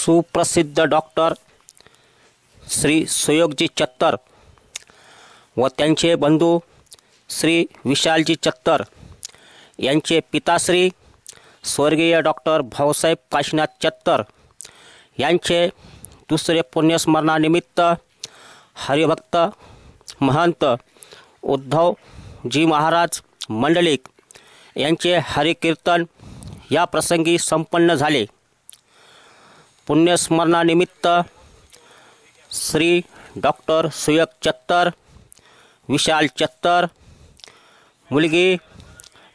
सुप्रसिद्ध डॉक्टर श्री सुयोगजी चत्तर व त्यांचे बंधू श्री विशालजी चत्तर यांचे पिताश्री स्वर्गीय डॉक्टर भाऊसाहेब काशीनाथ चत्तर यांचे दुसरे पुण्यस्मरणानिमित्त हरिभक्त महंत उद्धवजी महाराज मंडलिक यांचे हरिकीर्तन या प्रसंगी संपन्न झाले। पुण्यस्मरणानिमित्त श्री डॉक्टर सुयोग चत्तर, विशाल चत्तर, मुलगी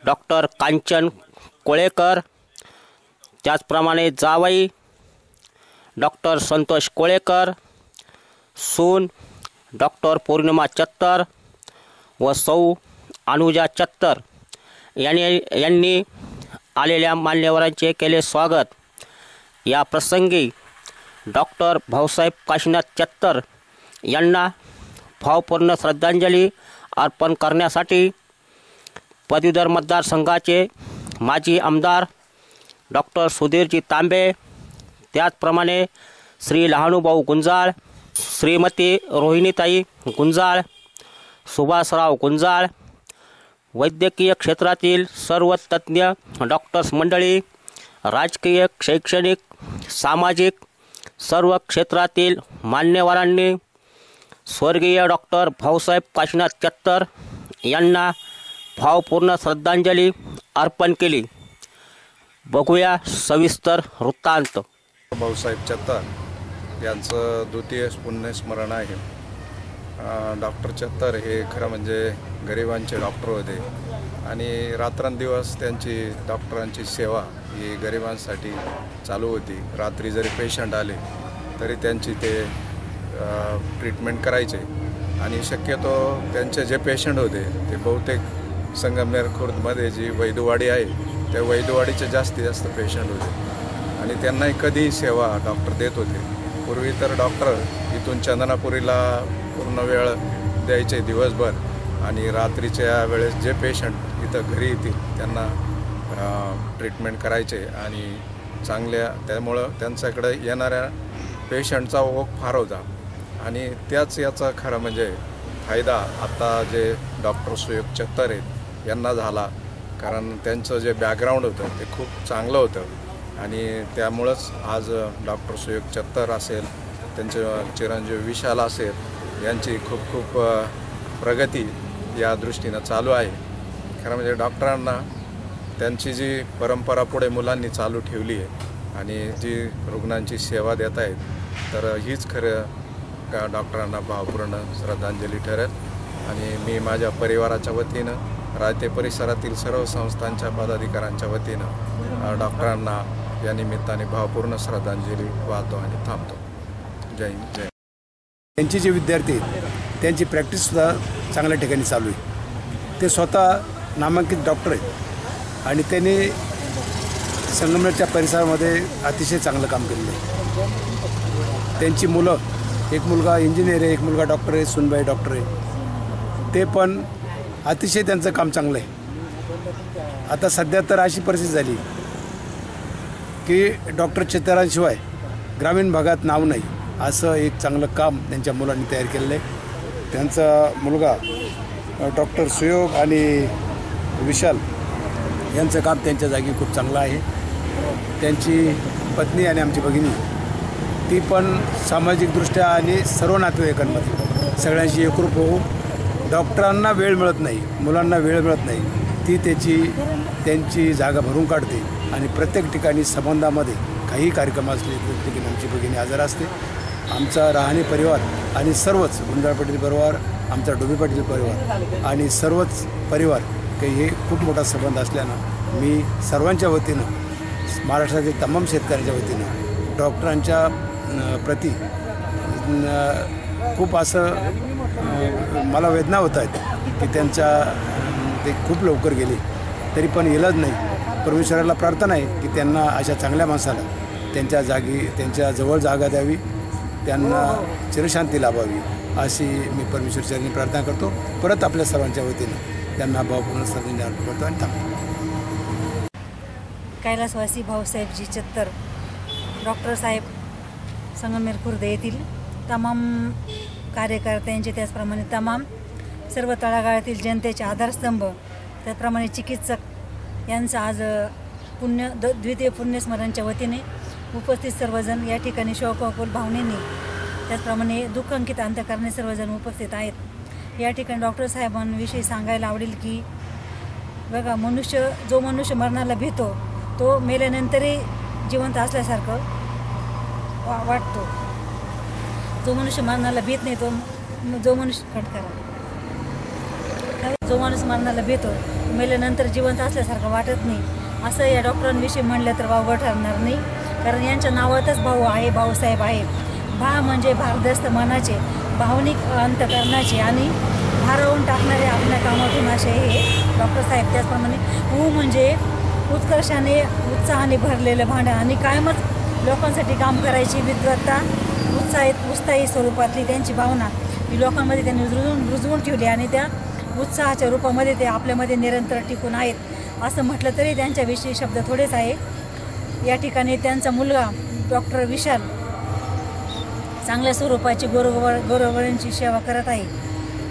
डॉक्टर कांचन कोळेकर, त्याचप्रमाणे जावई डॉक्टर संतोष कोळेकर, सून डॉक्टर पौर्णिमा चत्तर व सौ अनुजा चत्तर यांनी आलेल्या मान्यवरांचे केले स्वागत। या प्रसंगी डॉक्टर भाऊसाहेब काशीनाथ चत्तर यांना भावपूर्ण श्रद्धांजली अर्पण करण्यासाठी पदवीधर मतदारसंघाचे माजी आमदार डॉक्टर सुधीरजी तांबे, त्याचप्रमाणे श्री लहानूभाऊ गुंजाळ, श्रीमती रोहिणीताई गुंजाळ, सुभाषराव गुंजाळ, वैद्यकीय क्षेत्रातील सर्व तज्ज्ञ डॉक्टर्स मंडळी, राजकीय, शैक्षणिक, सामाजिक सर्व क्षेत्रातील मान्यवरांनी स्वर्गीय डॉक्टर भाऊसाहेब काशीनाथ चत्तर यांना भावपूर्ण श्रद्धांजली अर्पण केली। बघूया सविस्तर वृत्तांत। भाऊसाहेब चत्तर यांचं द्वितीय पुण्यस्मरण आहे। डॉक्टर चत्तर हे खरं म्हणजे गरिबांचे डॉक्टर होते आणि रात्रंदिवस त्यांची डॉक्टरांची सेवा ही गरिबांसाठी चालू होती। रात्री जरी पेशंट आले तरी त्यांची ते ट्रीटमेंट करायचे आणि शक्यतो त्यांचे जे पेशंट होते ते बहुतेक संगमनेर खुर्दमध्ये जी वैदवाडी आहे त्या वैदवाडीचे जास्तीत जास्त पेशंट होते आणि त्यांनाही कधीही सेवा डॉक्टर देत होते। पूर्वी तर डॉक्टर इथून चंदनापुरीला पूर्ण वेळ द्यायचे दिवसभर आणि रात्रीच्या वेळेस जे पेशंट इथं घरी येतील त्यांना ट्रीटमेंट करायचे आणि त्यामुळं त्यांच्याकडे येणाऱ्या पेशंटचा ओघ फार होता आणि त्याच याचा खरं म्हणजे फायदा आता जे डॉक्टर सुयोग चत्तर आहेत यांना झाला, कारण त्यांचं जे बॅकग्राऊंड होतं ते खूप चांगलं होतं आणि त्यामुळंच आज डॉक्टर सुयोग चत्तर असेल, त्यांचे चिरंजीव विशाल असेल यांची खूप प्रगती या दृष्टीनं चालू आहे। खरं म्हणजे डॉक्टरांना त्यांची जी परंपरा पुढे मुलांनी चालू ठेवली आहे आणि जी रुग्णांची सेवा देत आहेत तर हीच खरं डॉक्टरांना भावपूर्ण श्रद्धांजली ठरेल आणि मी माझ्या परिवाराच्या वतीनं रायते परिसरातील सर्व संस्थांच्या पदाधिकाऱ्यांच्या वतीनं डॉक्टरांना या निमित्ताने भावपूर्ण श्रद्धांजली वाहतो आणि थांबतो। जय हिंद, जय। त्यांचे जे विद्यार्थी आहेत त्यांची प्रॅक्टिससुद्धा चांगल्या ठिकाणी चालू आहे। ते स्वतः नामांकित डॉक्टर आहेत आणि त्यांनी संगमनेरच्या परिसरामध्ये अतिशय चांगलं काम केलेलं आहे। त्यांची मुलं, एक मुलगा इंजिनियर आहे, एक मुलगा डॉक्टर आहे, सुनबाई डॉक्टर आहे, ते पण अतिशय त्यांचं काम चांगलं आहे। आता सध्या तर अशी परिस्थिती झाली की डॉक्टर चत्तरांशिवाय ग्रामीण भागात नाव नाही, असं एक चांगलं काम त्यांच्या मुलांनी तयार केलेलं आहे। त्यांचा मुलगा डॉक्टर सुयोग आणि विशाल यांचं काम त्यांच्या जागी खूप चांगलं आहे। त्यांची पत्नी आणि आमची भगिनी ती पण सामाजिकदृष्ट्या आणि सर्व नातेवाईकांमध्ये सगळ्यांशी एकरूप होऊन डॉक्टरांना वेळ मिळत नाही, मुलांना वेळ मिळत नाही, ती त्यांची जागा भरून काढते आणि प्रत्येक ठिकाणी संबंधामध्ये काही कार्यक्रम असले तर ठिकाणी आमची भगिनी हजर असते। आमचा रहाणे परिवार आणि सर्वच गुंजाळ पाटील परिवार, आमचा डोबे पाटील परिवार आणि सर्वच परिवार काही हे खूप मोठा संबंध असल्यानं मी सर्वांच्या वतीनं, महाराष्ट्रातील तमाम शेतकऱ्यांच्या वतीनं डॉक्टरांच्या प्रति खूप असं मला वेदना होत आहेत की ते खूप लवकर गेले, तरी पण इलाज नाही। परमेश्वराला प्रार्थना आहे की त्यांना अशा चांगल्या माणसाला त्यांच्या जवळ जागा द्यावी, त्यांना चिरशांती लाभावी अशी मी परमेश्वरचरणी प्रार्थना करतो। परत आपल्या सर्वांच्या वतीनं त्यांना भावपूर्ण श्रद्धांजली अर्पण करतो आणि थांबतो। कैलासवासी भाऊसाहेबजी चत्तर, डॉक्टर साहेब संगमेर खुर्द येथील तमाम कार्यकर्त्यांचे, त्याचप्रमाणे तमाम सर्व तळागाळातील जनतेचे आधारस्तंभ, त्याचप्रमाणे चिकित्सक यांचं आज द्वितीय पुण्यस्मरणच्या वतीने उपस्थित सर्वजण या ठिकाणी शोकाकुल भावनेने, त्याचप्रमाणे दुःखांकित अंतःकरणे सर्वजण उपस्थित आहेत. या ठिकाणी डॉक्टर साहेबांविषयी सांगायला आवडेल की बघा, जो मनुष्य मरणाला भीतो तो मेल्यानंतरही जिवंत असल्यासारखं वाटतो. जो मनुष्य मरणाला भीत नाही जो माणूस मरणाला भीतो मेल्यानंतर जिवंत असल्यासारखं वाटत नाही, असं या डॉक्टरांविषयी म्हणलं तर वावगं ठरणार नाही. कारण यांच्या नावातच भाऊ आहे, भाऊसाहेब आहे. भा म्हणजे भारदस्त मनाचे, भावनिक अंतःकरणाचे आणि भारावून टाकणारे आपल्या कामातून असे हे डॉक्टर साहेब. त्याचप्रमाणे ऊ म्हणजे उत्कर्षाने उत्साहाने भरलेलं भांडण आणि कायमच लोकांसाठी काम करायची विद्वत्ता, उत्साही स्वरूपातली त्यांची भावना ही लोकांमध्ये त्यांनी रुजवून ठेवली आणि त्या उत्साहाच्या रूपामध्ये ते आपल्यामध्ये निरंतर टिकून आहेत. असं म्हटलं तरी त्यांच्याविषयी शब्द थोडेच आहे. या ठिकाणी त्यांचा मुलगा डॉक्टर विशाल चांगल्या स्वरूपाची गोरगरिबांची सेवा करत आहे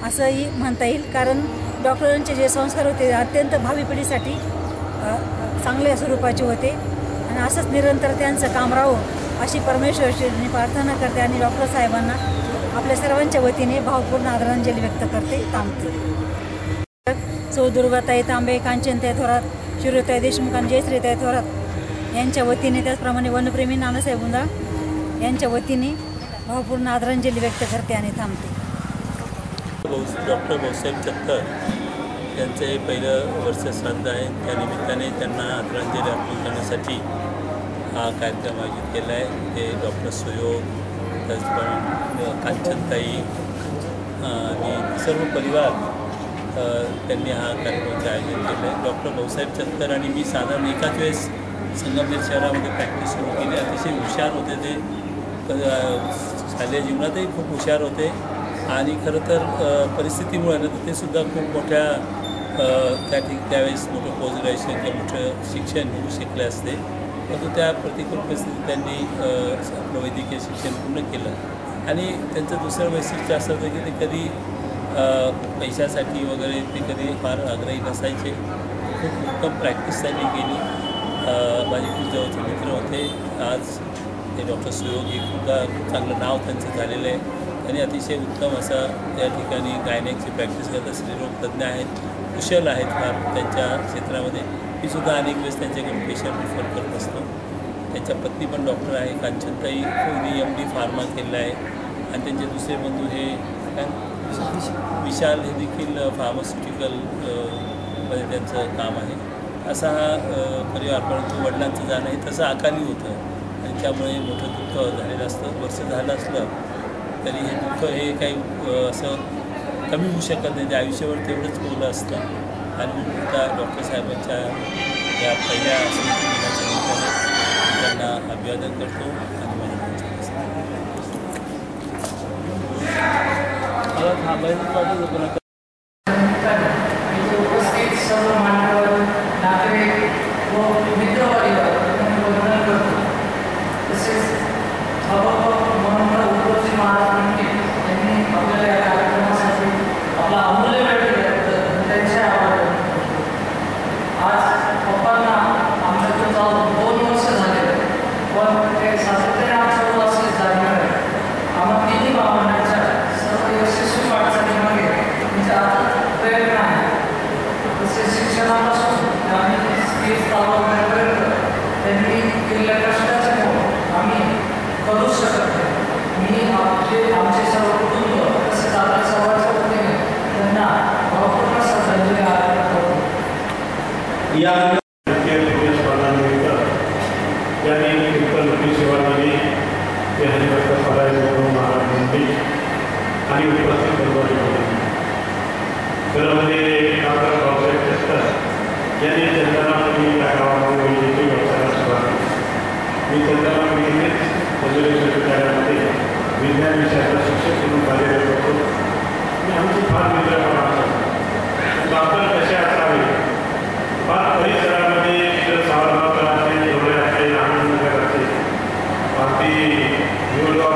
असंही म्हणता येईल. कारण डॉक्टरांचे जे संस्कार होते अत्यंत भावी पिढीसाठी चांगल्या स्वरूपाचे होते आणि असंच निरंतर त्यांचं काम राहावं अशी परमेश्वराची प्रार्थना करते आणि डॉक्टर साहेबांना आपल्या सर्वांच्या वतीने भावपूर्ण आदरांजली व्यक्त करते. थांबते. सौ दुर्गाताई तांबे, कांचनताई थोरात, शिवताई देशमुख आणि जयश्रीताई थोरात यांच्या वतीने, त्याचप्रमाणे वनप्रेमी नानासाहेब उंदाळ यांच्या वतीने भावपूर्ण आदरांजली व्यक्त करते आणि थांबते. डॉक्टर भाऊसाहेब चत्तर यांचं हे पहिलं वर्ष श्राद्ध आहे. त्यानिमित्ताने त्यांना आदरांजली अर्पण करण्यासाठी हा कार्यक्रम आयोजित केला आहे. ते डॉक्टर सुयोग, त्याचप्रमाणे कांचनताई आणि सर्व परिवार त्यांनी हा कार्यक्रमाचं आयोजन केलं आहे. डॉक्टर भाऊसाहेब चत्तर आणि मी साधारण एकाच वेळेस संगमनेर शहरामध्ये प्रॅक्टिस सुरू केली. अतिशय हुशार होते ते, शालेय जीवनातही खूप हुशार होते आणि खरं तर परिस्थितीमुळे ना ते सुद्धा खूप मोठ्या त्यावेळेस मोठं पोस्ट ग्रॅज्युएशन किंवा मोठं शिक्षण घेऊ शिकले असते, परंतु त्या प्रतिकूल परिस्थितीत त्यांनी आपलं वैद्यकीय शिक्षण पूर्ण केलं. आणि त्यांचं दुसरं वैशिष्ट्य असं होतं की ते कधी पैशासाठी वगैरे ते कधी फार आग्रही नसायचे. खूप उत्तम प्रॅक्टिस त्यांनी केली. माझे खूप जवळचे मित्र होते. आज ते डॉक्टर सुयोग हे सुद्धा चांगलं नाव त्यांचं झालेलं आहे. त्यांनी अतिशय उत्तम असा त्या ठिकाणी गायनेकची प्रॅक्टिस करत असलेले लोक तज्ज्ञ आहेत, कुशल आहेत फार त्यांच्या क्षेत्रामध्ये. मी सुद्धा अनेक वेळेस त्यांच्याकडे पेशंट रिफर करत असतो. त्यांच्या पत्नी पण डॉक्टर आहे, कांचनताई. त्यांनी MD फार्मा केलेलं आहे आणि त्यांचे दुसरे बंधू हे विशाल हे देखील फार्मास्युटिकल मध्ये त्यांचं काम आहे. असा हा परिवार. परंतु वडिलांचं जाणं हे तसं अकाली होतं आणि त्यामुळे मोठं दुःख झालेलं असतं. वर्ष झालं असलं तरी हे दुःख हे काही असं कमी होऊ शकत नाही. ते आयुष्यावर तेवढंच बोललं असतं. आणि म्हणून त्या डॉक्टर साहेबांच्या या पहिल्या स्मृती दिनाच्या निमित्ताने त्यांना अभिवादन करतो आणि मला थांबायचं वाटत या स्पर्धानिमित्त यांनी कीर्तन सेवा दिली. ते हरिभक्त सदाशिव महाराज मंदिर आणि उपस्थित सर्व घरामध्ये डॉक्टर भाऊसाहेब चत्तर यांनी चंद्रनापुरी या गावामध्ये वैद्यकीय व्यवसायाला सुरुवात केली. मी चंद्रनापुरीनेच मजुरी विद्यालयामध्ये विज्ञान विषयाचा शिक्षक म्हणून कार्यरत होतो. मी आमची फार मित्र डॉक्टर कसे असावे, फार परिसरामध्ये सावरगाव करायचे, एवढे असते, आनंदनगर असते, अगदी निवडगाव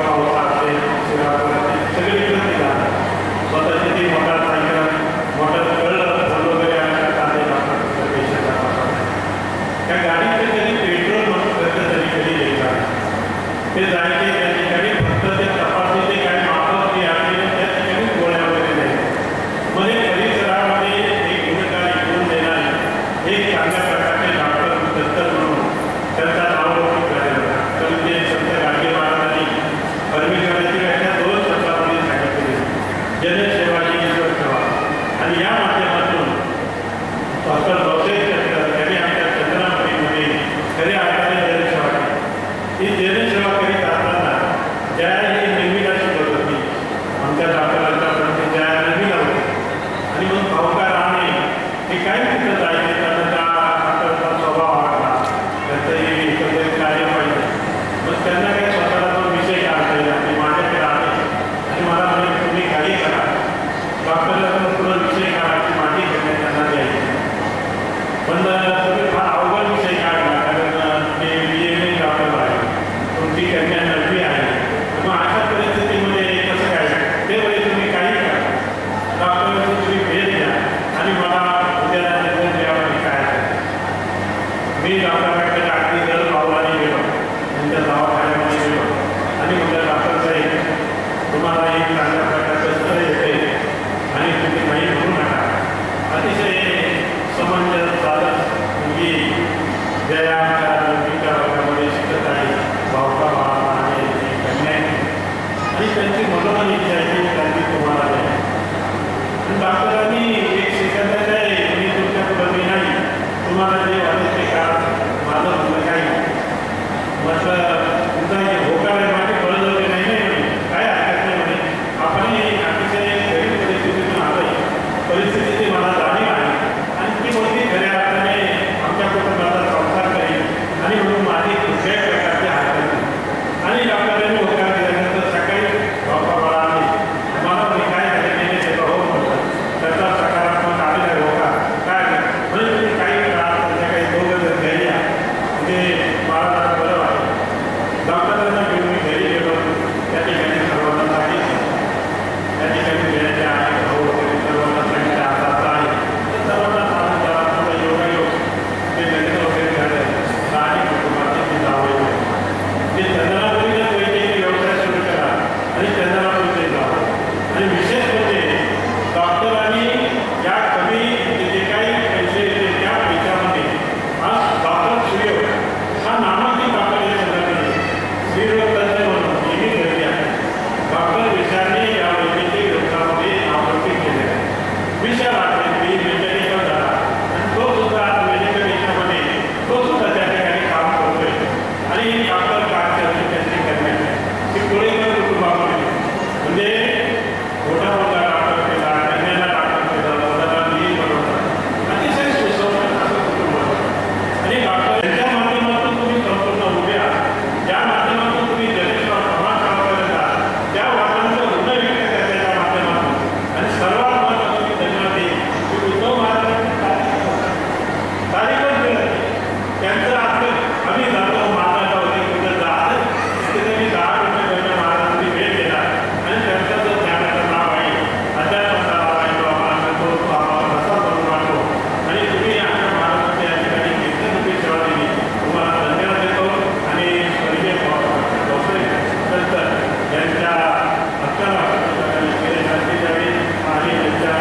ते जायचे त्या ठिकाणी फक्त ते तपासणीचे काही मापदंड यावे त्या ठिकाणी गोळ्या वगैरे द्यायचे. मध्ये परिसरामध्ये एक गुणकारी गुण देणारे एक चांगल्या प्रकारचे डॉक्टर दत्तर म्हणून त्यांचा नावलौकिक झालेला. तर ते संत गाडगे महाराजांनी परमेश्वराची व्याख्या 2 शब्दामध्ये सांगितली, जनसेवा ही ईश्वर सेवा. आणि या माध्यमातून डॉक्टर भाऊसाहेब चंद्र यांनी आमच्या चंद्रामध्ये खऱ्या अर्थाने जनसेवा केली. ही जनसेवा करीत असताना ज्या ही नेहमीला शिकवत होती आमच्या डॉक्टरांच्या प्रति ज्या नेहमीला होती. आणि मग भाऊका राहणे हे काय तिथं जायचे, त्यांना त्या डॉक्टरचा स्वभाव आवडला, त्यांचं एकंदरीत कार्य पाहिजे. मग त्यांना काही स्वतःला तो विषय काढता येईल आणि माझ्याकडे आले आणि मला म्हणे तुम्ही काही करा. डॉक्टरला पुढं विषय काढायची माझी घेण्यात त्यांना द्यायची. पण तुम्ही फार अवघड विषय काढला, कारण ते BA डॉक्टर आहे, तुमची कन्या 9वी आहे. मग अशा परिस्थितीमध्ये कसं काय ते वेळी तुम्ही काही करा, डॉक्टरला तुम्ही भेट द्या आणि मला उद्या निरोप द्यावं काय. मी डॉक्टरांकडे अगदी दर भावाने गेलो, त्यांच्या दवाखान्यामध्ये गेलो आणि म्हटलं डॉक्टर साहेब तुम्हाला एक चांगल्या प्रकारचं स्थळ येते आणि तुम्ही नाही म्हणू नका. अतिशय समंजस चालत मुलगी ज्या आमच्या नववीच्या वर्गामध्ये शिकत आहे, भावका भावा आणि कन्या आणि त्यांची मनोमन इच्छा आहे की त्यांनी तुम्हाला द्या. आणि डॉक्टरांनी एक सेकंदाच्या मी तुमच्या पुढे नाही, तुम्हाला जे वाटते ते का माझं म्हणणं काही म्हटलं तुमचा हे होकार आहे माझी फळं वगैरे नाही म्हणे, काय हरकत नाही म्हणे. आपण अतिशय गरीब परिस्थितीतून आलोय, परिस्थितीची मला जाणीव आहे आणि ती मुलगी खऱ्या अर्थाने आमच्या कुटुंबाचा संसार करेल आणि म्हणून माझी कुठल्याही प्रकारची हरकत नाही. आणि डॉक्टरांनी होकार दिल्यानंतर सकाळी डॉक्टर मला आले, मला म्हणे काय झाले नाही त्याचा हो म्हटलं, त्याचा सकारात्मक आलेला होकार काय म्हणजे तुम्ही काही करा, संध्याकाळी 2 जण घरी या म्हणजे मला बरं वाटलं. डॉक्टरांना घेऊन मी घरी गेलो, त्या ठिकाणी सर्वांना सांगितलं, त्या ठिकाणी वेळेच्या आहे भाऊ वगैरे सर्वांना सांगितलं आता आहे. तर सर्वांना सांगून जरा आपला योगायोग ते लग्न वगैरे झालं आणि कुटुंबाचे ती जावं ते चंद्रापुरीला वैद्यकीय व्यवसाय सुरू करा आणि चंद्रापुरीचे जावं. आणि विशेष म्हणजे डॉक्टरांनी या कमी जे काही पैसे येते त्या पैशामध्ये आज डॉक्टर सुयोग हा नामांकित डॉक्टर या चंद्राकडे स्त्रीरोग तज्ज्ञ म्हणून नेहमी गर्दी आहे. डॉक्टर विशालने या वैद्यकीय व्यवसायामध्ये नामांकित केले आहे. विशाल आठवले मेकॅनिकल झाला आणि तो सुद्धा आज मेडिकल याच्यामध्ये तो सुद्धा त्या ठिकाणी काम करतोय. आणि डॉक्टर काळजी त्यांची करण्यात ती कोळीकर कुटुंबामध्ये म्हणजे मोठा मोठा डॉक्टर केला, कन्याला डॉक्टर केला, स्वतःला मी बनवतात, अतिशय सुसंस्कृत असं कुटुंब होतं. आणि डॉक्टर यांच्या माध्यमातून तुम्ही संपूर्ण उभे आहात, ज्या माध्यमातून तुम्ही जनसेवा समाज सेवा करत आहात, त्या वाटांचं ऋण व्यक्त करण्याच्या माध्यमातून आणि सर्वात महत्त्वाचं मी धन्यवाद देईन की उद्धव महाराजांची तारीखच मिळत त्यांचं आपलं आम्ही जातो महाराजा होते कुठं जात तिथे मी 10 रुपये महाराजांची भेट देणार आणि त्यांचं जो ज्ञानाचं नाव आहे अध्यात्माचा नाव आहे तो आम्हाला तो आम्हाला कसा करून वाटतो. आणि तुम्ही आमच्या महाराजांच्या या ठिकाणी कीर्तनरूपी सेवा दिली, तुम्हाला धन्यवाद देतो. आणि स्वर्गीय भाऊसाहेब यांच्या हक्काला शांती द्यावी आणि त्यांच्या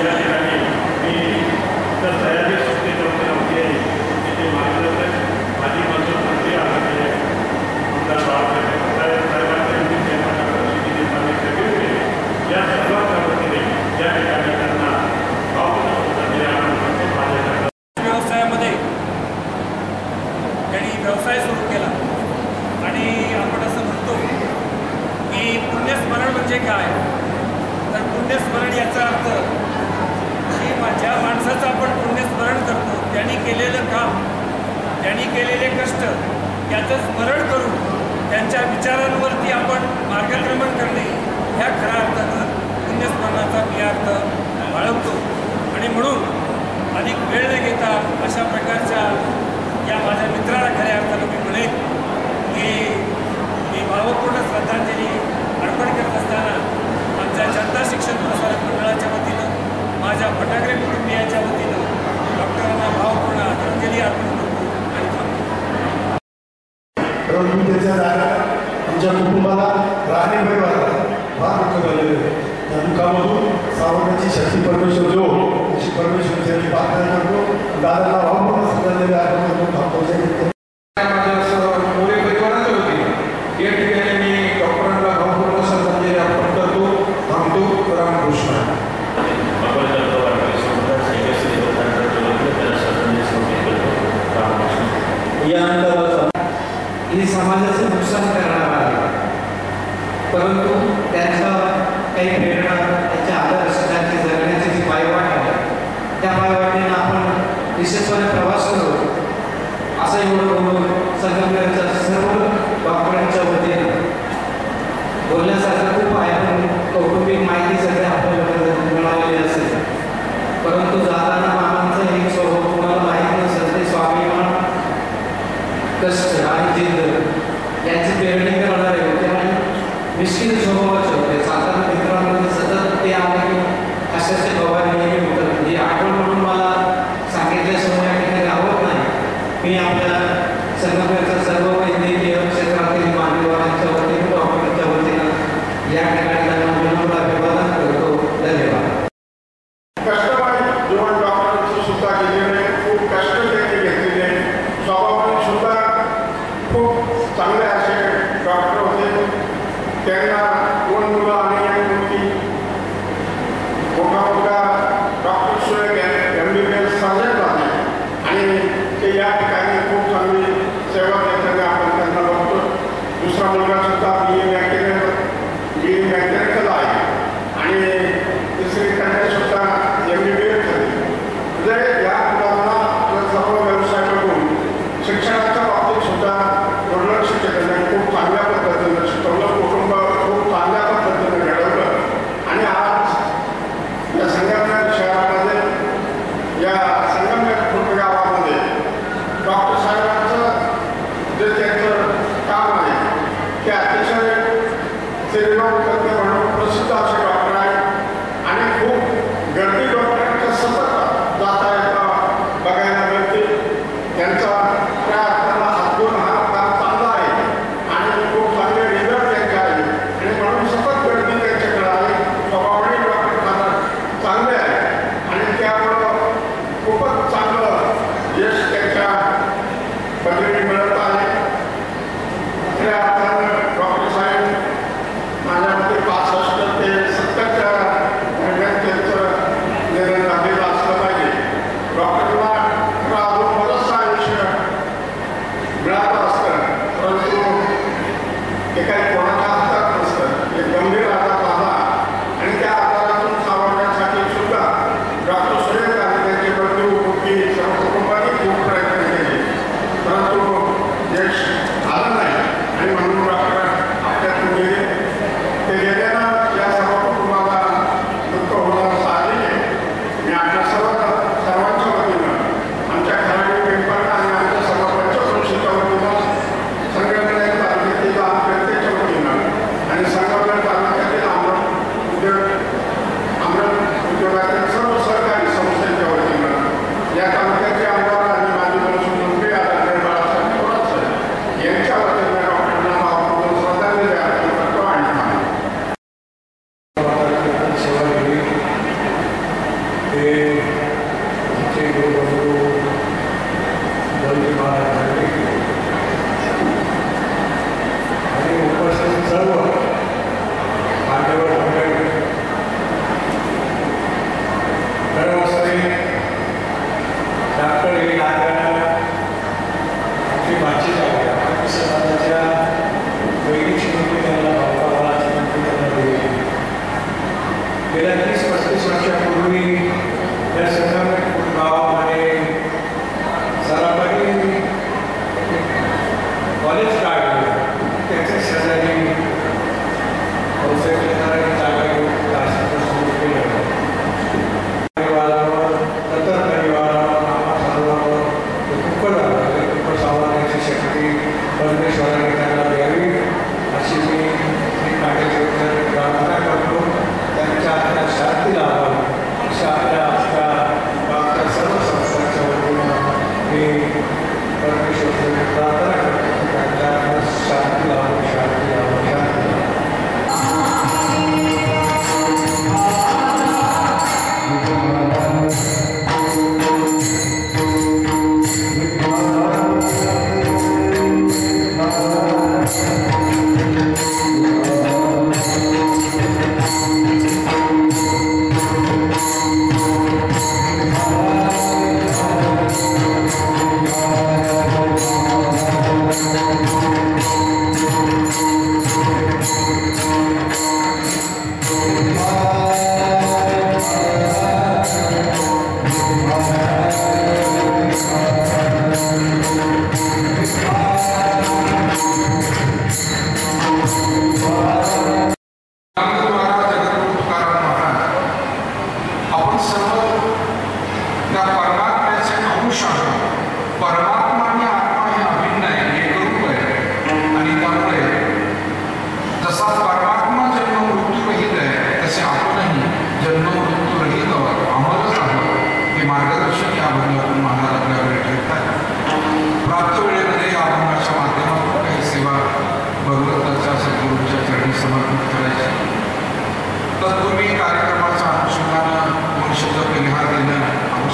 या ठिकाणी मी तर सह्याद्री शक्ती चौकी नव्हती आहे तिथे मार्गदर्शक माझी मंजूर मंत्री आले आमदार बाळासाहेब साहेबांच्या या सर्वांच्या वतीने या ठिकाणी त्यांना व्यवसायामध्ये त्यांनी व्यवसाय सुरू केला. आणि आपण असं म्हणतो की पुण्यस्मरण म्हणजे काय, तर पुण्यस्मरण याचा अर्थ की ज्या माणसाचं आपण पुण्यस्मरण करतो त्यांनी केलेलं काम, त्यांनी केलेले कष्ट याचं स्मरण करून त्यांच्या विचारांवरती आपण मार्गक्रमण करणे ह्या खऱ्या अर्थानं पुण्यस्मरणाचा मी अर्थ बाळगतो. आणि म्हणून अधिक वेळ न घेता अशा प्रकारच्या या माझ्या मित्राला खऱ्या अर्थानं मी म्हणेन की मी भावपूर्ण श्रद्धांजली अर्पण करत असताना आमच्या जनता शिक्षण प्रसारक मंडळाच्या वतीनं, माझ्या फटाकडे कुटुंबियांच्या वतीनं डॉक्टरांना भावपूर्ण आदरांजली अर्पण करतो आणि परंतु त्याच्या आमच्या कुटुंबाला राहणे परिवाराला फार दुःख झालेलं आहे. त्या दुःखामधून सावरण्याची शक्ती परमेश्वर देऊ अशी परमेश्वराची प्रार्थना करतो. दादाला भावपूर्ण श्रद्धांजली अर्पण करतो. मोरे परिवाराचे होते या ठिकाणी मी डॉक्टरांना भावपूर्ण श्रद्धांजली अर्पण करतो. थांबतो. रामकृष्ण. या ही समाजाचं नुकसान करणार आहे, परंतु त्यांचा काही प्रेरणा त्यांच्या आदर्शाची जगण्याची जी पायवाट आहे त्या पायवाटेनं आपण विशेषपणे प्रवास करू असं एवढं बोलून संगमनेरच्या सर्व डॉक्टरांच्या वतीने बोलण्यासारखं खूप आहे. पण कौटुंबिक माहिती सगळ्या आपल्याला मिळालेली असेल, परंतु जाताना मामांचा एक स्वभाव तुम्हाला माहीत नसेल ते स्वाभिमान, कष्ट आणि जिद्द यांची पेरणी करणारे होते आणि मिश्किल स्वभावाचे होते. साधारण मित्रांमध्ये सतत ते आले की कशाचे गवारी नेहमी होतात. ही आठवण म्हणून मला सांगितल्याशिवाय या ठिकाणी आवडत नाही. मी आपल्या संगमनेरच्या सर्व वैद्यकीय क्षेत्रातील मान्यवरांच्या वतीने डॉक्टरांच्या वतीनं या ठिकाणी त्यांना विनम्र अभिवादन करतो. धन्यवाद. कष्टमय जीवन डॉक्टरांचं सुद्धा केलेले खूप कष्ट त्यांनी घेतलेले स्वभावाने सुद्धा खूप चांगले असे डॉक्टर होते. त्यांना 2 मुलं आणि 1 मुलगी. मोठा डॉक्टर सुयोग MBBS सर्जन झाले आणि ते या ठिकाणी खूप चांगली सेवा देताना आपण त्यांना बघतो. दुसरा मुलगा सुद्धा BA मेकॅनिकल आहे आणि तिसरी कन्या सुद्धा MBBS झाली. म्हणजे या मुलांना आपल्या सर्व व्यवसाय करून शिक्षणाच्या बाबतीत सुद्धा दुर्लक्ष केलं नाही. खूप चांगल्या पद्धतीनं शिकवलं. कुटुंब खूप चांगल्या पद्धतीनं घडवलं आणि आज या संगमनेर शहरामध्ये या संगमनेर खुर्द गावामध्ये डॉक्टर साहेबांचं जे त्यांचं काम आहे ते अतिशय सेवेभाव तज्ञ म्हणून प्रसिद्ध असे डॉक्टर आहेत आणि खूप गर्दी डॉक्टरांच्या सतत जाता येता बघायला मिळते. त्यांचा त्या अर्थाला हातून हा काम चांगला आहे आणि खूप चांगले रिझल्ट त्यांचे आहे आणि म्हणून सतत गर्दी त्यांच्याकडे आहे. स्वभावाने डॉक्टर फार चांगले आहे आणि त्यामुळं खूपच चांगलं यश त्यांच्या पदवी मिळत आहे. त्या अर्थानं डॉक्टर साहेब माझ्या मते 65 ते 70च्या दरम्यान त्यांचं निधन झालेलं असलं पाहिजे. डॉक्टरला अजून बरंचसं आयुष्य मिळालं असतं, परंतु ते काही कोणाच्या हातात नसतं. एक गंभीर आजार आला आणि त्या आजारातून सावरण्यासाठी सुद्धा डॉक्टर सुयोग आणि त्यांची बंधू मुलगी सर्व कुटुंबाने खूप प्रयत्न केले, परंतु यश आलं नाही आणि म्हणून डॉक्टर आपल्यातून गेले. ते गेल्यानं या सर्व कुटुंबाला दुःख होणं साहजिक आहे. मी आपल्या सर्वांच्या वतीनं आमच्या खराडी पिंपळा आणि आमच्या सर्व पंचक्रोशीच्या वतीनं संघटनेच्या जनतेच्या जनतेच्या वतीनं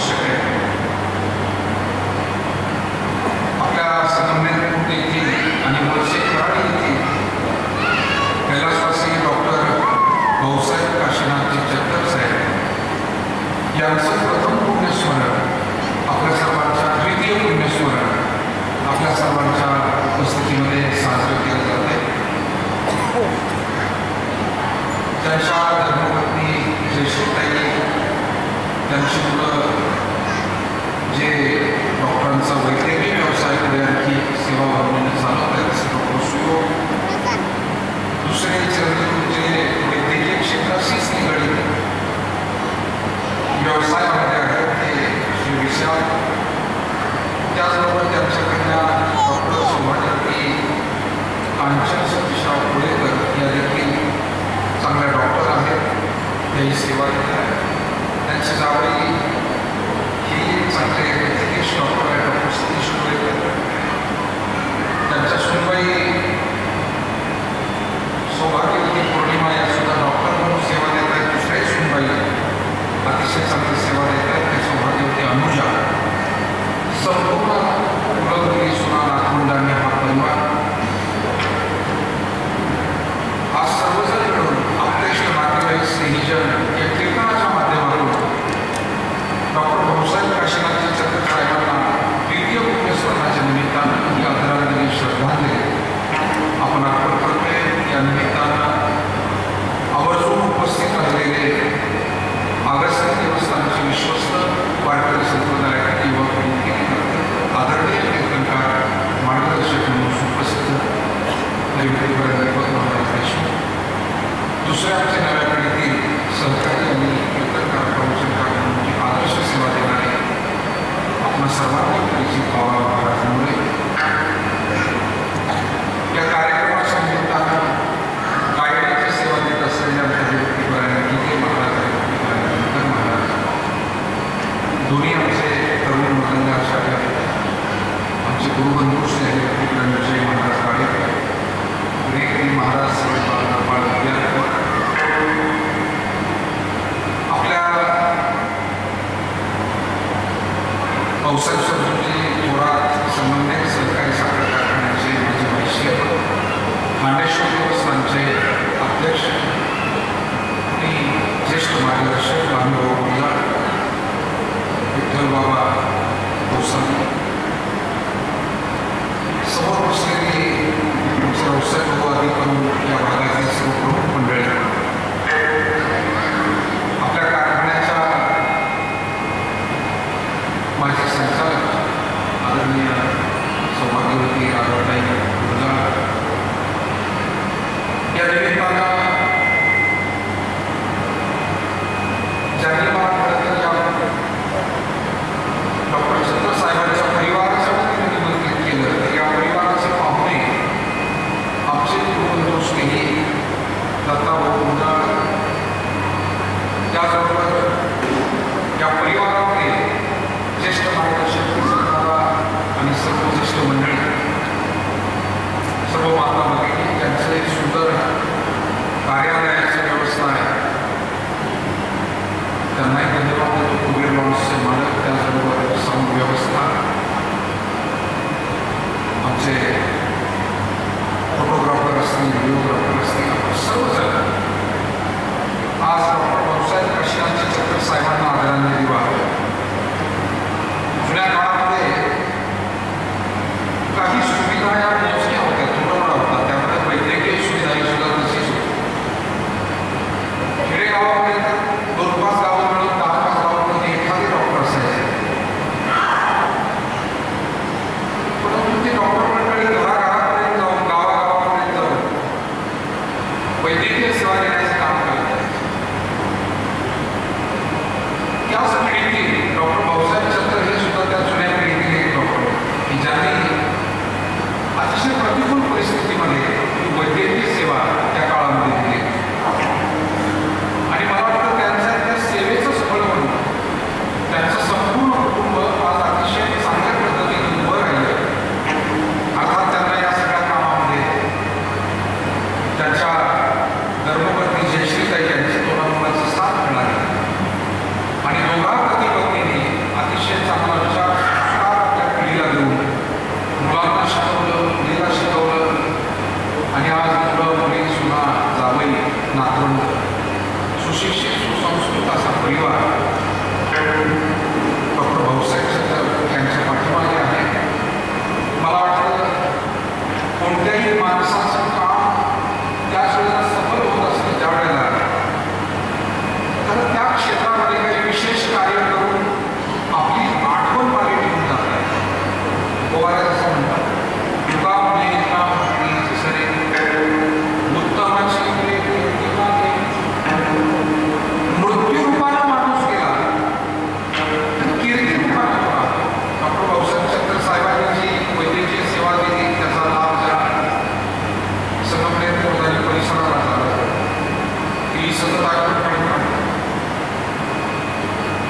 आवश्यक आहे. आपल्या संगमनेर येथील आणि वळसे कराड येथील कैलासवासी डॉक्टर भाऊसाहेब काशीनाथजी चत्तर साहेब यांचं प्रथम पुण्यस्मरण, आपल्या सर्वांच्या द्वितीय पुण्यस्मरण आपल्या सर्वांच्या उपस्थितीमध्ये साजरे केले जाते. त्यांच्या धर्मपत्नी जयश्रीताई, त्यांची मुलं जे डॉक्टरांचा वैद्यकीय व्यवसाय पुढे आणखी सेवाभावनेने चालवत आहेत असे डॉक्टर सुयोग, दुसरे चिरंजीव जे वैद्यकीय क्षेत्राशीच निगडीत व्यवसायामध्ये आहेत ते श्री विशाल, त्याचबरोबर त्यांच्या कन्या डॉक्टर सौभाग्यवती कांचन सतीशराव पुळेकर या देखील चांगल्या डॉक्टर आहेत, त्याही सेवा देत आहेत. त्यांची जावई ही चांगले वैद्यकीय डॉक्टर आहे, डॉक्टर सतीश पुळेकर. त्यांच्या सुनबाई सौभाग्यवती पौर्णिमा या सुद्धा डॉक्टर म्हणून सेवा देत आहेत. दुसऱ्याही सुनबाई अतिशय चांगली सेवा देत आहेत, ते सौभाग्यवती अनुजा. संपूर्ण मुलगी सुना नातवंडांनी हा परिवार आज सर्वजण मिळून आपलेष्ट नातेवाईक स्नेहीजन या कीर्तनाच्या माध्यमातून डॉक्टर भाऊसाहेब काशीनाथजी चत्तर साहेबांना द्वितीय पुण्यस्मरणाच्या निमित्तानं ही आदरांजली श्रद्धांजली आपण अर्पण करतोय. या निमित्तानं आवर्जून उपस्थित राहिलेले आगस्ती देवस्थानचे विश्वस्त वारकरी संप्रदायातील युवक आदरणीय कीर्तनकार, मार्गदर्शक म्हणून सुप्रसिद्ध महाराज देशमुख, दुसरे आमच्या नव्या पिढीतील सहकारी आणि कीर्तनकार प्रवचनकार म्हणून आदर्श सेवा देणारे आपण सर्वांनी परिचित बाबा महाराजांमुळे या कार्यक्रमाच्या निमित्तानं गायनाची सेवा देत असलेल्या आमच्या व्यक्तीपरायण गीते महाराज आणि महाराज दोन्ही आमचे तरुण मतदार शाखेत आमचे गुरुबंधू श्री विजय महाराज काळेकर, रेखरी महाराज आपल्या पावसाळी सरजी थोरात संबंधित सहकारी साखर कारखान्याचे माझे वैश्य खांडेश्वर देवस्थानचे अध्यक्ष आणि ज्येष्ठ मार्गदर्शक भानुभाऊ गुजर, विठ्ठल बाबा गोसावी, समोर बसलेली आमचे व्यावसायिक आदी करून या भागातील सर्व प्रमुख मंडळी, आपल्या कारखान्याच्या माजी संचालक आदरणीय सौभाग्यवती राघवताई गुजरात, या निमित्तानं ज्यांनी डॉक्टर चत्तर साहेबांच्या परिवाराच्या वतीने निमंत्रित केलं, तर या परिवाराचे पाहुणे आमचे गुरुबंधू स्नेही दत्ताभाऊ गुंडाळ, त्याचबरोबर या परिवारामध्ये ज्येष्ठ मार्गदर्शक दादा आणि सर्व ज्येष्ठ मंडळी, सर्व माता भगिनी, त्यांचं एक सुंदर कार्यालयाची व्यवस्था आहे, त्यांनाही धन्यवाद देतो. कुबेर लॉन्सचे मालक, त्याचबरोबर साऊंड व्यवस्था, आमचे फोटोग्राफर असतील, व्हिडिओग्राफर असतील, आपण सर्वजण आज डॉक्टर भाऊसाहेब काशीनाथजी चत्तर साहेबांना आदरांजली वाहतो. जुन्या काळामध्ये काही सुविधा या मोजक्या होत्या, थोड्या होत्या, त्यामध्ये वैद्यकीय सुविधाही सुद्धा तशीच होती. खेडेगावामध्ये तर 2-5 गावं मिळून 10-5 गावांमध्ये एखादे डॉक्टर असायचे, परंतु ते डॉक्टर मंडळी घराघरापर्यंत जाऊन, गावागावापर्यंत जाऊन वैद्यकीय सेवा देण्याचे काम करत आहेत. त्याच पिढीतील डॉक्टर भाऊसाहेब चत्तर हे सुद्धा त्या जुन्या पिढीतील एक डॉक्टर की ज्यांनी अतिशय प्रतिकूल परिस्थितीमध्ये ही वैद्यकीय सेवा त्या काळामध्ये दिली. आणि मला वाटतं त्यांच्या त्या सेवेचं फळ म्हणून त्यांचं संपूर्ण कुटुंब आज अतिशय चांगल्या पद्धतीने उभं राहिलं. अर्थात त्यांना या सगळ्या कामामध्ये त्यांच्या धर्मपत्नी जयश्रीताई यांची तोंडामुळाची साथ मिळाली आणि दोघा पती पत्नींनी सुशिक्षित सुसंस्कृत असा परिवार डॉक्टर भाऊसाहेब छत्तर यांच्या पाठीमागे आहे. मला वाटतं कोणत्याही माणसाचं काम त्याच वेळेला सफल होत असतं ज्या वेळेला तर त्या क्षेत्रामध्ये काही विशेष कार्य करून आपली आठवण मागे ठेवून जातात. गोवाऱ्यात असं म्हणतात युगा मुले सरे उत्तमाची मृत्यूरूपानं माणूस गेला तर कीर्ती रूपानं होता. डॉक्टर भाऊसाहेब छत्तर साहेबांची वैद्यकीय सेवा दिली त्याचा लाभ ज्या संगमनेर पोर्तनी परिसराला झाला ती सतत आठवण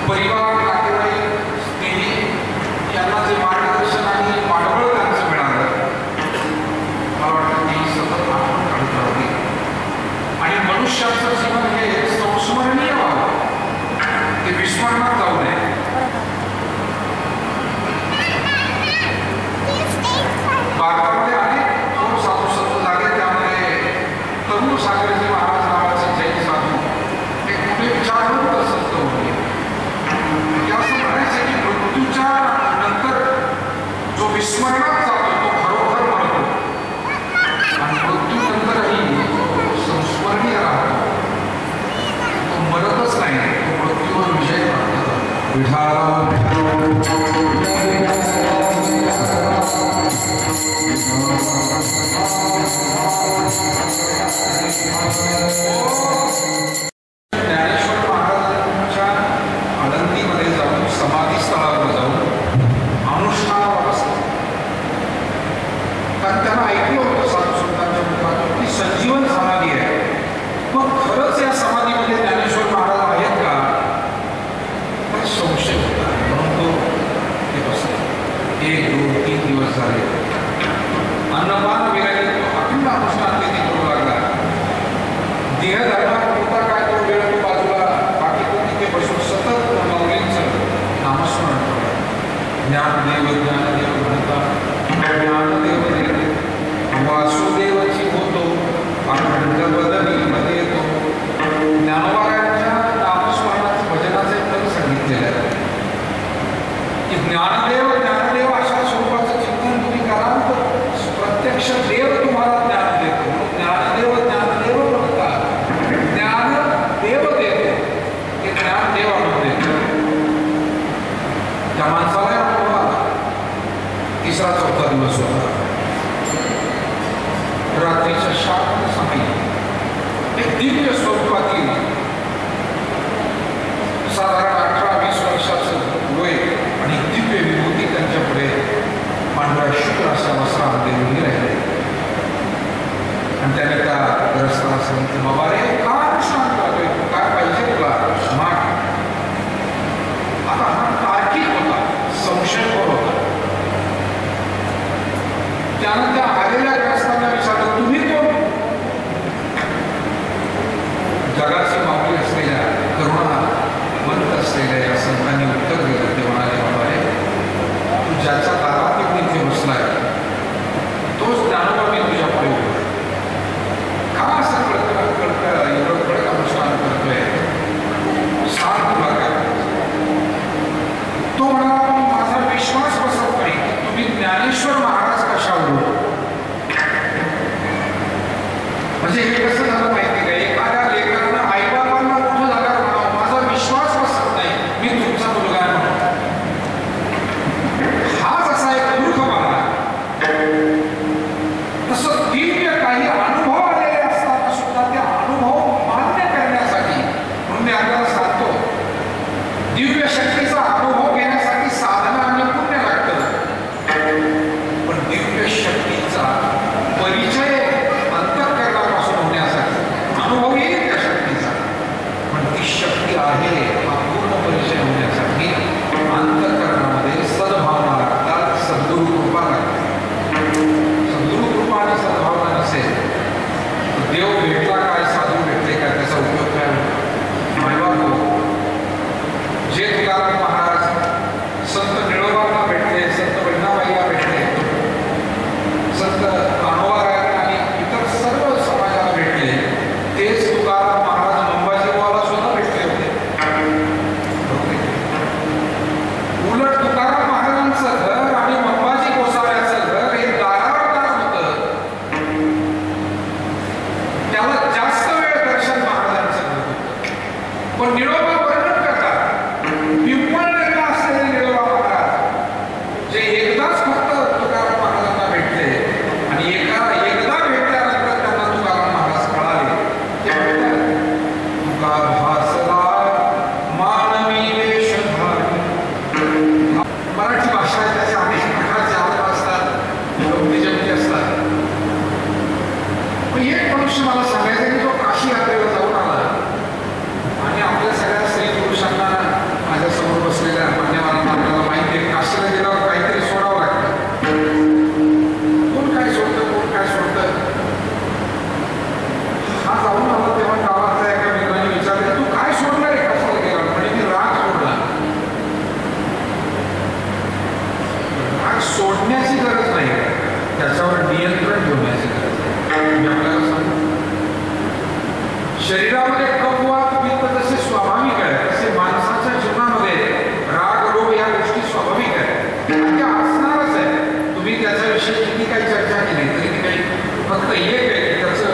परिवार नातेवाईक स्नेही यांना जे मार्गदर्शन आणि पाठबळ त्यांचं मिळालं मला वाटतं ती सतत आठवण काढत राहते आणि मनुष्याचं जीवन हे संस्मरणीय व्हावं ते विस्मरणात जाऊ नये. भारतामध्ये अनेक थोर साधू संत झाले त्यामध्ये तरुण सागरजी महाराज नावाचे जैन साधू एक मोठे विचारवंत संत होते. असं म्हणायचं की मृत्यूच्या नंतर जो विस्मरणात जातो तो खरोखर मरतो आणि मृत्यूनंतरही संस्मरणीय राहतो तो मरतच नाही तो मृत्यूवर विजय करतो. ज्ञानेश्वर महाराजांच्या आळंदीमध्ये जाऊन समाधी स्थळावर जाऊन अनुष्ठानावर असतात कारण त्यांना ऐकलं होतं साधू संतांच्या मुखातून ती संजीवन समाधी आहे. मग खरंच या समाधीमध्ये ज्ञानेश्वर महाराज आहेत का तर संशय होता म्हणून तो ते बसला. 1, 2, 3 दिवस झाले अन्नपान विरहित तो अखंड अनुष्ठान तिथे करू लागला. देहधर्मात होता काय तो वेळ तो बाजूला बाकी तो तिथे बसून सतत माऊलींचं नामस्मरण करतो. ज्ञानदेव ज्ञानदेव म्हणतात ज्ञानदेव देव वासुदेवाची होतो अखंड बदली मध्ये येतो. ज्ञानोबारायांच्या नामस्मरणाचं भजनाचे फल सांगितलेलं आहे की ज्ञानदेव ज्ञानदेव अशा स्वरूपाचं चिंतन तुम्ही कराल तर प्रत्यक्ष देव तुम्हाला ज्ञान देतो. ज्ञानदेव ज्ञानदेव म्हणतात ज्ञान देव देतो हे ज्ञान देव आणून देतो. त्या माणसाला अनुभव आला. 3-4 दिवस होता. रात्रीच्या शांत समयी एक दिव्य स्वरूपातील साधारण 18-20 वर्षाचं वय आणि दिव्य विभूती त्यांच्यापुढे पांढऱ्या शुभ्र अशा वस्त्रामध्ये उभी राहिले आणि त्याने त्या ग्रस्ताला सांगितलं बाबा रे का अनुष्ठान करतोय काय पाहिजे तुला माग. आता हा तार्किक होता संशयखोर होता. त्यानं त्या आलेल्या ग्रस्तांना विचारलं तुम्ही कोण. जगाची माऊली असलेल्या करुणावंत असलेल्या या संतांनी उत्तर दिलं. ते म्हणाले बाबा रे तू ज्याच्या दारात येऊन इथे बसलाय तोच ज्ञानोबा मी तुझ्या पुढे उभा का असं कळतं एवढं कडक अनुष्ठान करतोय सांग तुला काय. तो म्हणाला पण माझा विश्वास बसत नाही तुम्ही ज्ञानेश्वर महाराज कशावर म्हणजे हे कसं झालं माहिती का एखाद्या लेकरानं आईबाबांना मोठं झाल्यावर म्हणावं माझा विश्वास बसत नाही मी तुमचा मुलगा आहे म्हणून. हा जसा एक मूर्खपणा तसं दिव्य काही अनुभव आलेले असताना सुद्धा ते अनुभव मान्य करण्यासाठी म्हणून मी आपल्याला सांगतो दिव्य शक्तीचा अनुभव घेण्यासाठी साधना आणि पुण्य लागतं पण दिव्य शक्तीचा परिचय अंतःकरणापासून होण्यासाठी अनुभव येईल त्या शक्तीचा पण ती शक्ती आहे हा पूर्ण परिचय होण्यासाठी अंतःकरणामध्ये सद्भावना लागतात सद्गुरु कृपा लागते. सद्गुरु कृपा आणि सद्भावना नसेल तर देव भेटला काय साधू भेटले काय त्याचा उपयोग काय मायबाप जे तुकाराम महाराज संत निळोबांना भेटले संत बहिणाबाईला भेटले संत कान्होबारायांना आणि इतर सर्व समाजाला भेटले तेच तुकाराम महाराज अंबाजीबाला त्याला जास्त वेळ दर्शन महाराजांचं होतं. पण निळोबा वर्णन करतात, पिंपळनेरला असलेले निळोबा महाराज जे एकदाच फक्त तुकाराम महाराजांना भेटले आणि एकदा भेटल्यानंतर त्यांना तुकाराम महाराज कळाले. ते म्हणतात, तुका भासला मानवी वेशधारी. मराठी भाषा आहे, त्याचे अनेक प्रकारचे अर्थ असतात, गमती असतात. एक मनुष्य मला सांगायचं की तो काशी यात्रेला जाऊन आला आणि आपल्या सगळ्या स्त्री पुरुषांना माझ्या समोर बसलेल्या मान्यवरांना आपल्याला माहिती आहे काशीला गेल्यावर काहीतरी सोडावं लागतं. कोण काय सोडतं, कोण काय सोडतं. हा जाऊन आला तेव्हा गावातल्या एका मित्राने विचारले, तू काय सोडलं रे काशीला गेला? म्हणजे मी राग सोडला. राग सोडण्याची गरज नाही, त्याच्यावर नियंत्रण ठेवण्याची गरज आहे. मी आपल्याला सांगतो, शरीरामध्ये कफवात पित्त जसे स्वाभाविक आहे तसे माणसाच्या जीवनामध्ये राग रोग या गोष्टी स्वाभाविक आहेत आणि त्या असणारच आहे. तुम्ही त्याच्याविषयी किती काही चर्चा केली तरी ती काही फक्त एक आहे की त्याचं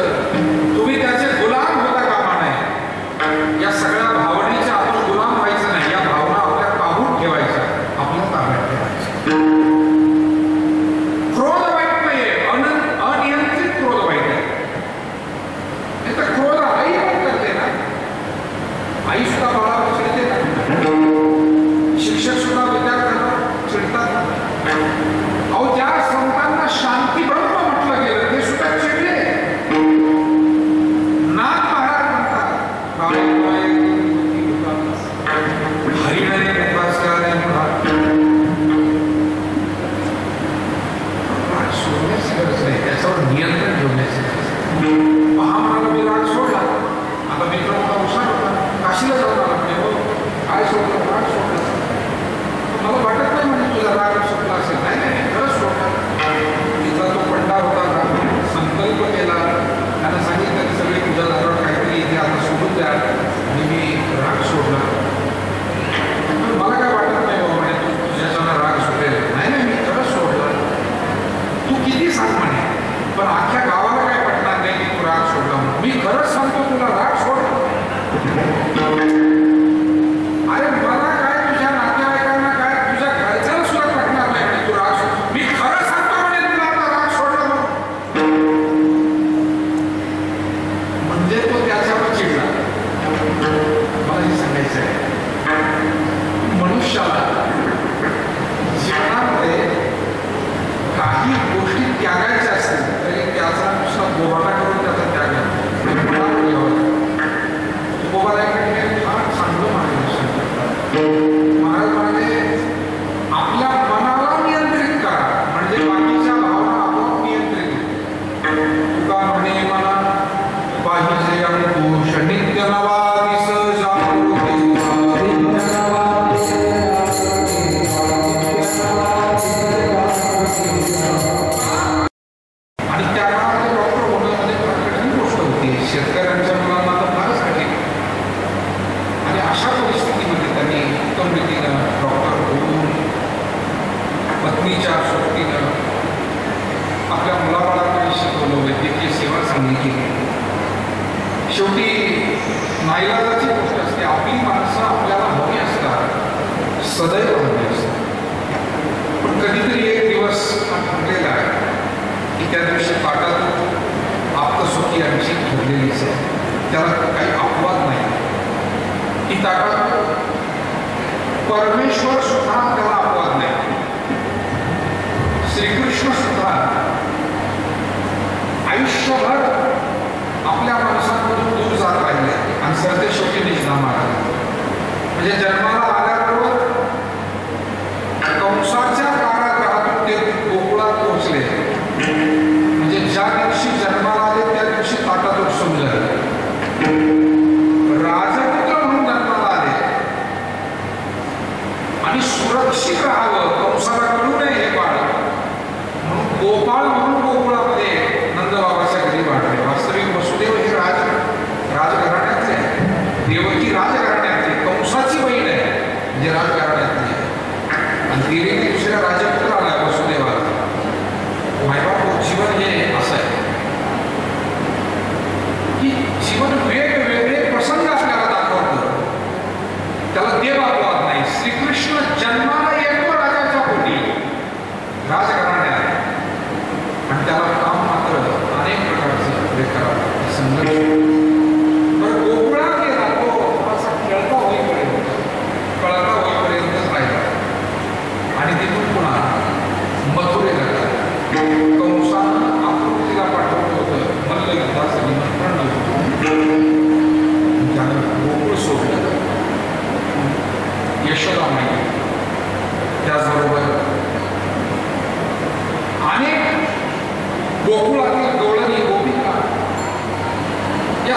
तुम्ही त्याचे गुलाम होता कामा नये. या सगळ्या भावनेच्या आपण गुलाम व्हायचं नाही, या भावना आपल्या काबूत ठेवायच्या, आपल्या ताब्यात ठेवायच्या. क्रोध वाईट नाहीये, अनियंत्रित क्रोध वाईट आहे. नाही तर क्रोध आई पण करते ना, आई सुद्धा बाळावर चिडते ना, शिक्षक सुद्धा विद्यार्थ्यांना चिडतात ना. अहो ज्या संतांना शांती ब्रह्म म्हटलं गेलं ते सुद्धा चिडले. नाथ महाराज म्हणतात, हरिहरे मुखास्याने सोडण्याची गरज नाही, त्याच्यावर नियंत्रण ठेवण्याची गरज आहे. महामाला मी राग सोडला. आता मित्र मोठा हुशार होता, काशीला जाऊन आला. म्हणजे हो काय सोडलं, राग सोडला. मला वाटत नाही म्हणजे तुझा राग सोडला असेल. नाही नाही, खरंच सोडला. तिथला तो पंडा होता ना, संकल्प केला, त्यानं सांगितलं की सगळे तुझ्या दारावर काहीतरी इथे आता सोडून द्या आणि मी राग सोडला. मला काय वाटत नाही बाबा म्हणे तू तुझ्याच्यानं राग सुटेल. नाही नाही, मी खरंच सोडला. तू किती सांग म्हणे, पण अख्ख्या गावाला काय पटणार नाही की तू राग सोडला. मी खरंच सांगतो तुला राग सोडला. अरे मला काय, तुझ्या नातेवाईकांना काय, तुझ्या घरच्याला सुद्धा पटणार नाही म्हणे तू राग सोड. मी खरं सांगतो म्हणे तुला आता राग सोडला म्हणजे तो त्याच्यावर चिडला. मला हे सांगायचं आहे, मनुष्याला जीवनामध्ये काही गोष्टी त्यागायच्या असतील तरी त्याचा नुसता बोबाटा करून त्याचा त्याग बोबाला फार चांगलं महाराज म्हणाले, आपल्या मनाला नियंत्रित करा म्हणजे बाकीच्या भावना आपोआप नियंत्रित. तुका म्हणे मला पाहिजे अंकुश नित्य नवा दिस आणि त्या काळात डॉक्टर होणं म्हणजे फार कठीण गोष्ट होती. शेतकऱ्यांच्या मुलांना तर फारच कठीण. आणि अशा परिस्थितीमध्ये त्यांनी उत्तम रीतीनं डॉक्टर होऊन पत्नीच्या सोबतीनं आपल्या मुलाबाळांना शिकवलं, वैद्यकीय सेवा चांगली केली. शेवटी नाईलाजाची गोष्ट असते, आपली माणसं आपल्याला हवी असतात, सदैव हवी असतात. पण कधीतरी एक दिवस ठरलेला आहे की त्या दिवशी ताटात आप्तसुखी यांची ठरलेलीच आहे, त्याला काही अपवाद नाही. ती ताटात परमेश्वर सुद्धा त्याला अपवाद नाही. श्रीकृष्ण सुद्धा आयुष्यभर आपल्या माणसांमधून दूर जात राहिले आणि सरते शेवटी निजला महाराज. म्हणजे जन्माला आल्याबरोबर कंसाच्या कारागृहातून ते गोकुळात पोहोचले. म्हणजे ज्या दिवशी जन्माला आले त्या दिवशी ताटातून समजलं. राजपुत्र म्हणून जन्माला आले आणि सुरक्षित राहावं, कंसाला कळू नये हे बाळ म्हणून गोपाळ म्हणून गोकुळामध्ये नंदबाबाच्या घरी वाढले. वास्तविक वसुदेव हे राजघराण्यातले, देवकी राजघराण्यातली, कंसाची बहीण आहे म्हणजे राजघराण्यातली. आणि तिने दुसऱ्या राजपुत्र आला वसुदेवाला. मायबाप जीवन हे असं आहे संघर्ष. तर गोकुळात गेला तो थोडासा खेळता होईपर्यंत कळता होईपर्यंत राहिला आणि तिथून पुन्हा मथुरेला कंसानं आकृतीला पाठवलं होतं मल्लयुद्धाचं निमंत्रण नव्हतं. त्यानं गोकुळ सोडलं. यशोदामाई त्याचबरोबर अनेक गोकुळातील गवळणी गोपिका या